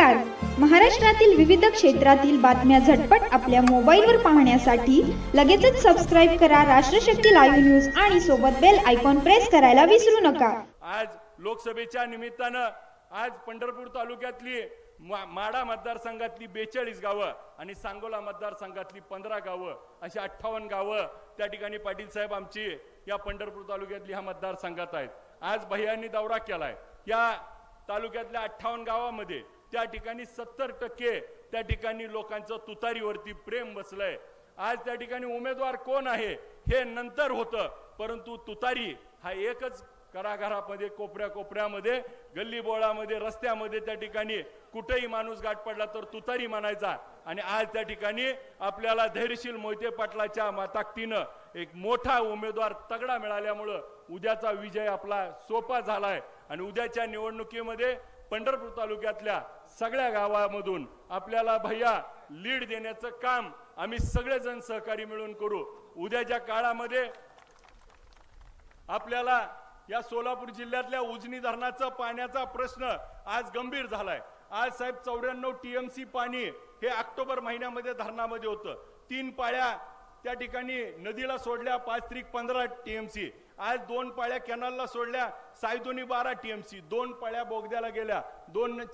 नमस्कार. महाराष्ट्रातील विविध क्षेत्रातील बातम्या झटपट आपल्या मोबाईलवर पाहण्यासाठी लगेचच सबस्क्राईब करा राष्ट्रशक्ती लाईव्ह न्यूज आणि सोबत बेल आयकॉन प्रेस करायला विसरू नका. आज लोकसभेच्या निमित्तानं आज पंढरपूर तालुक्यातली माडा मतदारसंघातली 42 गावं आणि सांगोला मतदारसंघातली 15 गावं अशी 58 गावं त्या ठिकाणी पाटील साहेब आमची या पंढरपूर तालुक्यातली ह्या मतदारसंघात आहेत. आज भैयांनी दौरा केलाय. या तालुक्यातल्या 58 गावामध्ये त्या ठिकाणी 70% त्या ठिकाणी लोकांचं तुतारीवरती प्रेम बसलंय. आज त्या ठिकाणी उमेदवार कोण आहे हे नंतर होतं, परंतु तुतारी हा एकच घराघरामध्ये कोपऱ्यामध्ये गल्लीबोळामध्ये रस्त्यामध्ये त्या ठिकाणी कुठेही माणूस गाठ पडला तर तुतारी म्हणायचा. आणि आज त्या ठिकाणी आपल्याला धैर्यशील मोहिते पाटलाच्या ताकदीनं एक मोठा उमेदवार तगडा मिळाल्यामुळं उद्याचा विजय आपला सोपा झालाय. आणि उद्याच्या निवडणुकीमध्ये पंढरपूर तालुक्यातल्या सगळ्या गावांमधून आपल्याला भैया लीड देण्याचं काम आम्ही सगळेजण सहकारी मिळून करू. उद्याच्या काळामध्ये आपल्याला या सोलापूर जिल्ह्यातल्या उजनी धरणाचा पाण्याचा प्रश्न आज गंभीर झालाय. आज साहेब 94 TMC पाणी हे ऑक्टोबर महिन्यामध्ये धरणामध्ये होतं. 3 पाळ्या त्या ठिकाणी नदीला सोडल्या 5-15 TMC. आज 2 पाळ्या कॅनलला सोडल्या 12 TMC. 2 पाळ्या बोगद्याला गेल्या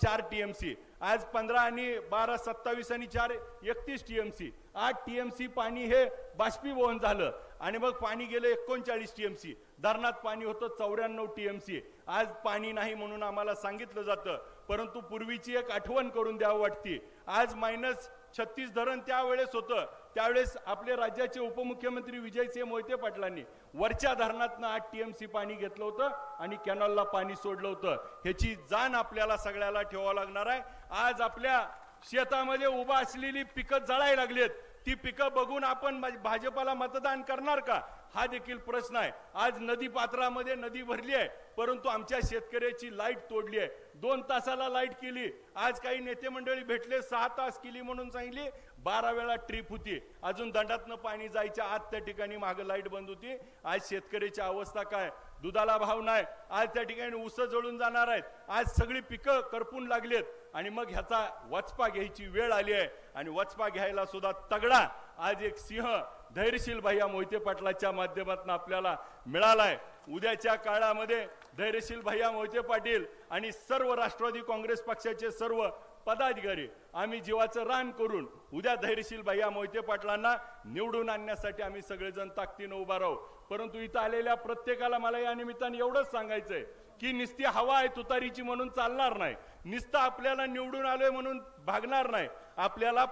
4 TMC. आज 15 आणि 12 27 आणि 4 31 TMC. 8 TMC पाणी हे बाष्पीभवन झालं आणि मग पाणी गेलं 39 TMC. धरणात पाणी होतं 94 TMC. आज पाणी नाही म्हणून आम्हाला सांगितलं जातं, परंतु पूर्वीची एक आठवण करून द्यावं वाटते. आज -36 धरण त्यावेळेस होतं. त्यावेळेस आपले राज्याचे उपमुख्यमंत्री विजयसिंह मोहिते पाटलांनी वरच्या धरणातनं 8 TMC पाणी घेतलं होतं आणि कॅनलला पाणी सोडलं होतं. ह्याची जाण आपल्याला सगळ्याला ठेवावं लागणार आहे. आज आपल्या शेतामध्ये उभा असलेली पिकं जळायला लागलेत. ती पिकं बघून आपण भाजपाला मतदान करणार का हा देखील प्रश्न आहे. आज नदी पात्रामध्ये नदी भरली आहे, परंतु आमच्या शेतकऱ्याची लाईट तोडली आहे. 2 तासाला लाईट केली. आज काही नेते मंडळी भेटले 6 तास केली म्हणून सांगितली. 12 वेळा ट्रिप होती. अजून दंडातनं पाणी जायच्या आत त्या ठिकाणी मागे लाईट बंद होती. आज शेतकऱ्याची अवस्था काय, दुधाला भाव नाही. आज त्या ठिकाणी ऊस जळून जाणार आहेत. आज सगळी पिकं करपून लागलेत आणि मग ह्याचा वचपा घ्यायची वेळ आली आहे. आणि वचपा घ्यायला सुद्धा तगडा आज एक सिंह धैर्यशील भैया मोहिते पाटलाच्या माध्यमातून आपल्याला मिळालाय. उद्याच्या काळामध्ये धैर्यशील भैया मोहिते पाटील आणि सर्व राष्ट्रवादी काँग्रेस पक्षाचे सर्व पदाधिकारी आम्ही जीवाचं रान करून उद्या धैर्यशील भैया मोहिते पाटलांना निवडून आणण्यासाठी आम्ही सगळेजण ताकदीनं उभा राहू. परंतु इथं आलेल्या प्रत्येकाला मला या निमित्ताने एवढंच सांगायचंय की नुसती हवा आहे तुतारीची म्हणून चालणार नाही. नुसतं आपल्याला निवडून आलोय म्हणून भागणार नाही. आपल्याला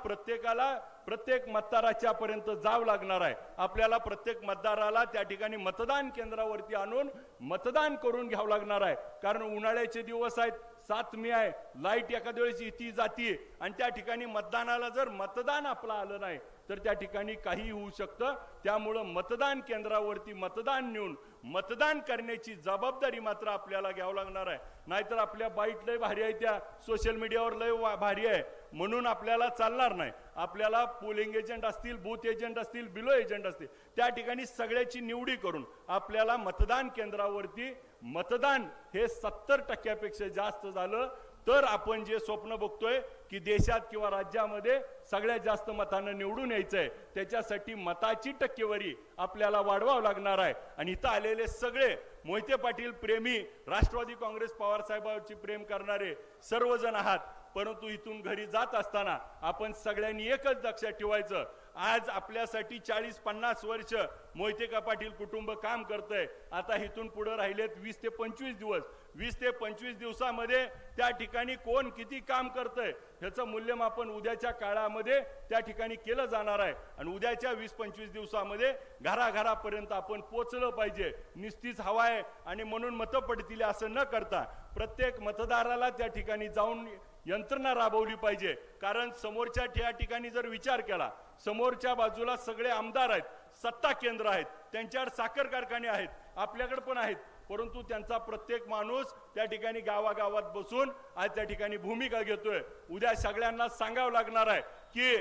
प्रत्येक मतदाराच्या पर्यंत जावं लागणार आहे. आपल्याला प्रत्येक मतदाराला त्या ठिकाणी मतदान केंद्रावरती आणून मतदान करून घ्यावं लागणार आहे. कारण उन्हाळ्याचे दिवस आहेत, 7 मे आहे, लाईट एखाद्या वेळेस येती जाती आणि त्या ठिकाणी मतदानाला जर मतदान आपलं आलं नाही तर त्या ठिकाणी काही होऊ शकतं. त्यामुळं मतदान केंद्रावरती मतदान नेऊन मतदान करण्याची जबाबदारी मात्र आपल्याला घ्यावं लागणार आहे. नाहीतर आपल्या बाईट लय भारी आहे, त्या सोशल मीडियावर लय भारी आहे म्हणून आपल्याला चालणार नाही. आपल्याला पोलिंग एजंट असतील, बूथ एजंट असतील, बिलो एजंट असतील, त्या ठिकाणी सगळ्याची निवडी करून आपल्याला मतदान केंद्रावरती मतदान हे 70% जास्त झालं तर आपण जे स्वप्न बघतोय की देशात किंवा राज्यामध्ये सगळ्यात जास्त मतानं निवडून यायचंय, त्याच्यासाठी मताची टक्केवारी आपल्याला वाढवावं लागणार आहे. आणि इथं आलेले सगळे मोहिते पाटील प्रेमी, राष्ट्रवादी काँग्रेस पवार साहेबांची प्रेम करणारे सर्वजण आहात. परंतु इथून घरी जात असताना आपण सगळ्यांनी एकच लक्षात ठेवायचं, आज आपल्यासाठी 40-50 वर्ष मोहिते पाटील कुटुंब काम करतंय. आता इथून पुढे राहिलेत 20 ते 25 दिवस. 20 ते 25 दिवसामध्ये त्या ठिकाणी कोण किती काम करतंय ह्याचं मूल्यमापन उद्याच्या काळामध्ये त्या ठिकाणी केलं जाणार आहे. आणि उद्याच्या 20-25 दिवसामध्ये घराघरापर्यंत आपण पोचलं पाहिजे. निस्तीच हवा आहे आणि म्हणून मतं पडतील असं न करता प्रत्येक मतदाराला त्या ठिकाणी जाऊन यंत्रणा राबवली पाहिजे. कारण समोरच्या त्या ठिकाणी जर विचार केला, समोरच्या बाजूला सगळे आमदार आहेत, सत्ता केंद्र आहेत, त्यांच्यावर साखर कारखाने आहेत, आपल्याकडे पण आहेत, परंतु त्यांचा प्रत्येक माणूस त्या ठिकाणी गावागावात बसून आज त्या ठिकाणी भूमिका घेतोय. उद्या सगळ्यांना सांगावं लागणार आहे की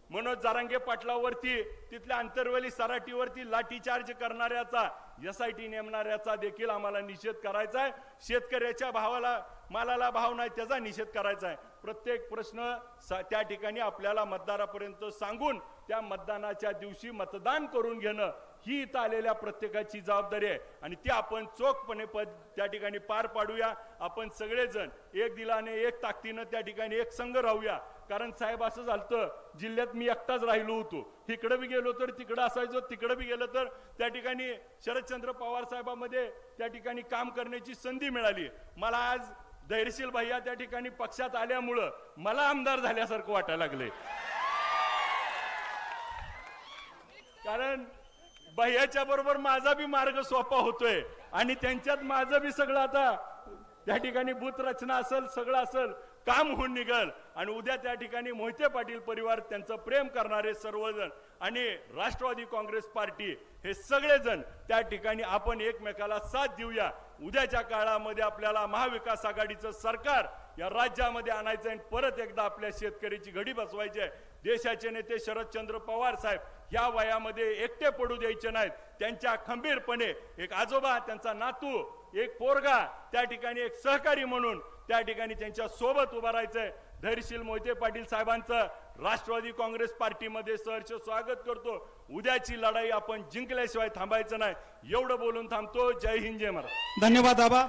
मनोज जरांगे पाटलावरती तिथल्या अंतरवेली सराटीवरती लाठीचार्ज करणाऱ्याचा SIT नेमणाऱ्याचा देखील आम्हाला निषेध करायचा आहे. शेतकऱ्याच्या मालाला भाव नाही त्याचा निषेध करायचा आहे. प्रत्येक प्रश्न त्या ठिकाणी आपल्याला मतदारापर्यंत सांगून त्या मतदानाच्या दिवशी मतदान करून घेणं ही इथं आलेल्या प्रत्येकाची जबाबदारी आहे आणि ती आपण चोखपणे त्या ठिकाणी पार पाडूया. आपण सगळेजण एक दिलाने एक ताकदीनं त्या ठिकाणी एक संघ राहूया. कारण साहेब असं झालं, जिल्ह्यात मी एकटाच राहिलो होतो, इकडे बी गेलो तर तिकडं असायचो, तिकडे बी गेलो तर त्या ठिकाणी शरदचंद्र पवार साहेबांमध्ये त्या ठिकाणी काम करण्याची संधी मिळाली. मला आज धैर्यशील भैया त्या ठिकाणी पक्षात आल्यामुळं मला आमदार झाल्यासारखं वाटायला लागले. कारण भैयाच्या बरोबर माझा बी मार्ग सोपा होतोय आणि त्यांच्यात माझं बी सगळं आता त्या ठिकाणी बूथ रचना असेल, सगळं असेल, काम होऊन निघल. आणि उद्या त्या ठिकाणी मोहिते पाटील परिवार, त्यांचं प्रेम करणारे सर्वजण आणि राष्ट्रवादी काँग्रेस पार्टी हे सगळेजण त्या ठिकाणी आपण एकमेकाला साथ देऊया. उद्याच्या काळामध्ये आपल्याला महाविकास आघाडीचं सरकार या राज्यामध्ये आणायचं आणि परत एकदा आपल्या शेतकऱ्याची घडी बसवायची आहे. देशाचे नेते शरदचंद्र पवार साहेब या वयामध्ये एकटे पडू द्यायचे नाहीत. त्यांच्या खंबीरपणे एक आजोबा, त्यांचा नातू, एक पोरगा, त्या ठिकाणी एक सहकारी म्हणून त्या ठिकाणी त्यांच्या सोबत उभा राहायचंय. धैर्यशील मोहिते पाटील साहेबांचं राष्ट्रवादी काँग्रेस पार्टीमध्ये सहर्ष स्वागत करतो. उद्याची लढाई आपण जिंकल्याशिवाय थांबायचं नाही. एवढं बोलून थांबतो. जय हिंद, जय महाराष्ट्र. धन्यवाद आबा.